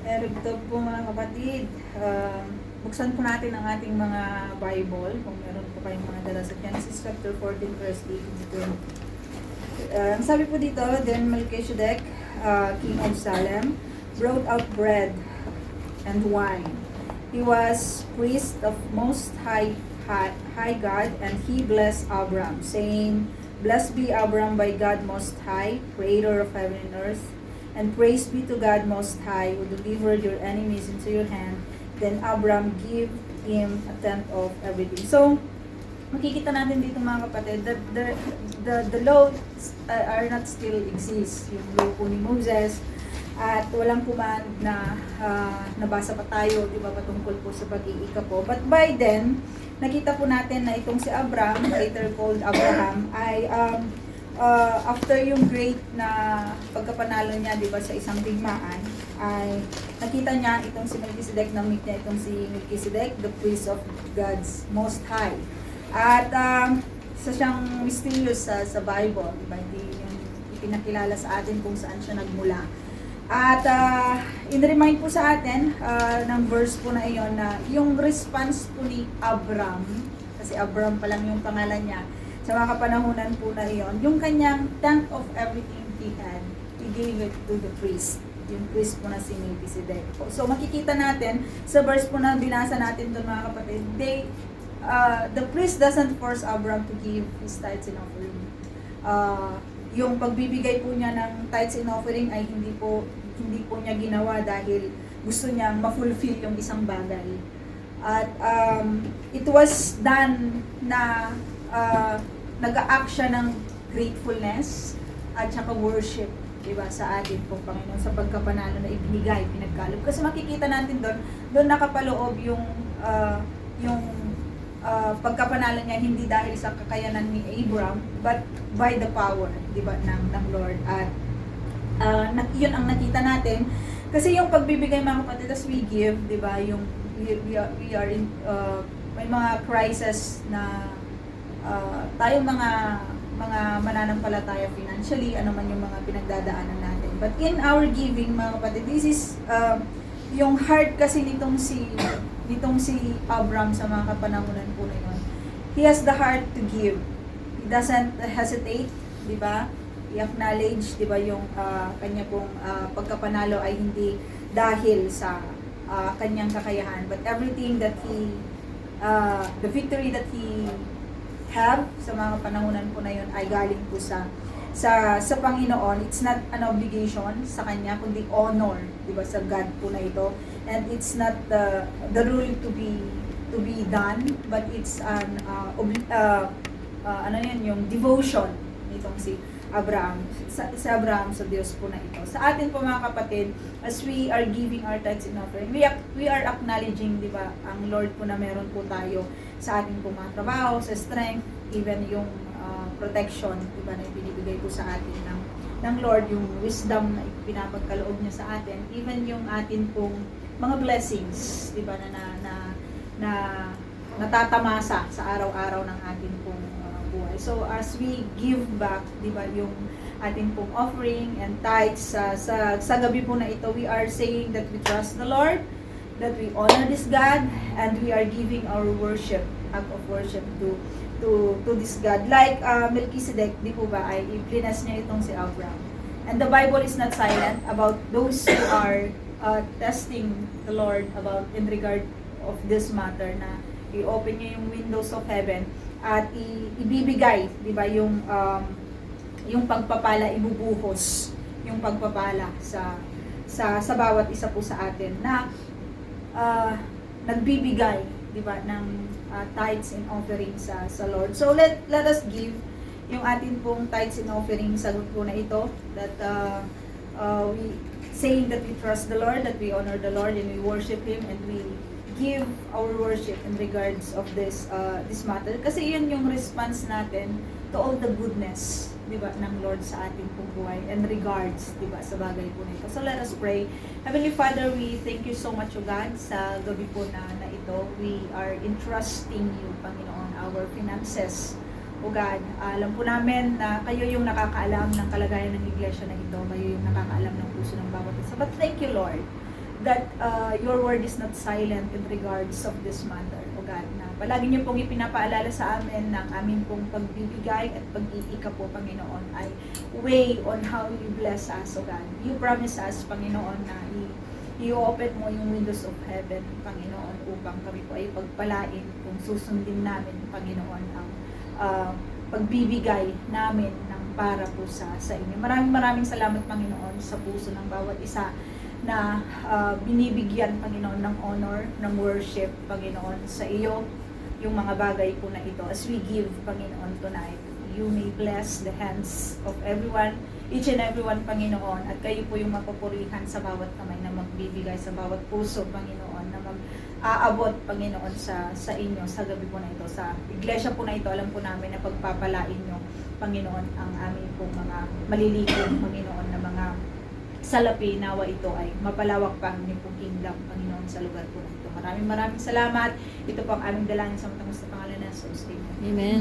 Ito po mga kapatid, buksan po natin ang ating mga Bible, kung meron po kayong mga dala sa Genesis chapter 14 verse 18 to 20. Ang sabi po dito, then Melchizedek, king of Salem, brought out bread and wine. He was priest of Most High God, and he blessed Abram, saying, Blessed be Abram by God Most High, creator of heaven and earth, and praise be to God Most High, who delivered your enemies into your hand. Then Abram gave him a tenth of everything. So, makikita natin dito mga kapatid that the law are not still exist. Yung law po ni Moses, at walang command na nabasa pa tayo, di ba, patungkol po sa pag-iika po. But by then, nakita po natin na itong si Abram, later called Abraham, ay after yung great na pagkapanalo niya, di ba, sa isang digmaan, ay nakita niya itong si Melchizedek, na-meet niya itong si Melchizedek, the priest of God's Most High. At isa siyang mysterious sa Bible, di ba, hindi yung ipinakilala sa atin kung saan siya nagmula. At in-remind po sa atin ng verse po na iyon na yung response po ni Abram, kasi Abram pa lang yung pangalan niya, sa mga kapanahunan po na iyon, yung kanyang tenth of everything he had, he gave it to the priest. Yung priest po na si Melchizedek. So makikita natin sa verse po na binasa natin doon mga kapatid, the priest doesn't force Abram to give his tithes and offering. Yung pagbibigay po niya ng tithes and offering ay hindi po niya ginawa dahil gusto niyang ma-fulfill yung isang bagay. At it was done na nag-a-act siya ng gratefulness at saka worship, diba, sa atin pong Panginoon, sa pagkapanalo na ibinigay, pinagkaloob. Kasi makikita natin doon nakapaloob yung pagkapanalo niya hindi dahil sa kakayanan ni Abram, but by the power, di ba, ng Lord. At yun ang nakita natin. Kasi yung pagbibigay mga kapatid, as we give, di ba, yung we are in, may mga crisis na tayong mga mananampalataya financially, ano man yung mga pinagdadaanan natin. But in our giving, mga kapatid, this is yung heart kasi nitong si Abram sa mga kapanahunan po na yun. He has the heart to give. He doesn't hesitate, di ba? I-acknowledge, di ba, yung kanya pong pagkapanalo ay hindi dahil sa kanyang kakayahan, but everything that the victory that he have sa mga panahunan po na yun ay galing po sa Panginoon. It's not an obligation sa kanya, kundi honor, di ba, sa God po na ito. And it's not the rule to be done, but it's an yung devotion nitong si Abraham, sa Abraham sa Diyos po na ito. Sa atin po mga kapatid, as we are giving our tithes and offering, we are acknowledging, di ba, ang Lord po na meron po tayo sa ating po mga trabaho, sa strength, even yung protection, di ba, na ibinibigay po sa atin ng Lord, yung wisdom na pinapagkaloob niya sa atin, even yung atin pong mga blessings, di ba, na natatamasa sa araw-araw ng atin pong buhay. So as we give back, di ba, yung ating pong offering and tithes sa gabi po na ito, we are saying that we trust the Lord, that we honor this God, and we are giving our worship, act of worship to this God. Like Melchizedek, di po ba, ay i-bless niya itong si Abraham. And the Bible is not silent about those who are testing the Lord about in regard of this matter, na i-open niya yung windows of heaven at ibibigay, di ba, yung pagpapala, ibubuhos yung pagpapala sa bawat isa po sa atin na nagbibigay, di ba, ng tithes and offering sa Lord. So let us give yung atin pong tithes and offering sa grupo na ito, that we saying that we trust the Lord, that we honor the Lord, and we worship Him, and we give our worship in regards of this matter. Kasi yun yung response natin to all the goodness, di ba, ng Lord sa ating pong buhay, and regards, di ba, sa bagay po nito. So let us pray. Heavenly Father, we thank you so much, O God, sa gabi po na ito. We are entrusting you, Panginoon, our finances. O God, alam po namin na kayo yung nakakaalam ng kalagayan ng iglesia na ito. Kayo yung nakakaalam ng puso ng bawat isa. But thank you, Lord, that your word is not silent in regards of this matter, O God, na palagi niyo pong ipinapaalala sa amin ng aming pong pagbibigay at pag-iika po, Panginoon, ay way on how you bless us, O God. You promise us, Panginoon, na i-open mo yung windows of heaven, Panginoon, upang kami po ay pagpalain kung susundin namin, Panginoon, ang pagbibigay namin ng para po sa inyo. Maraming salamat, Panginoon, sa puso ng bawat isa na binibigyan, Panginoon, ng honor, ng worship, Panginoon, sa iyo, yung mga bagay po na ito. As we give, Panginoon, tonight, you may bless the hands of everyone, each and everyone, Panginoon, at kayo po yung mapupurihan sa bawat kamay na magbibigay, sa bawat puso, Panginoon, na mag-aabot, Panginoon, sa inyo, sa gabi po na ito, sa iglesia po na ito. Alam po namin na pagpapalain nyo, Panginoon, ang aming pong mga malilikom, Panginoon, na mga salapi, nawa ito ay mapalawak pa ang inyong kingdom, Panginoon, sa lugar po na ito. Maraming salamat. Ito po ang aming dalangin sa matangos na pangalan ng Jesus. Amen. Amen.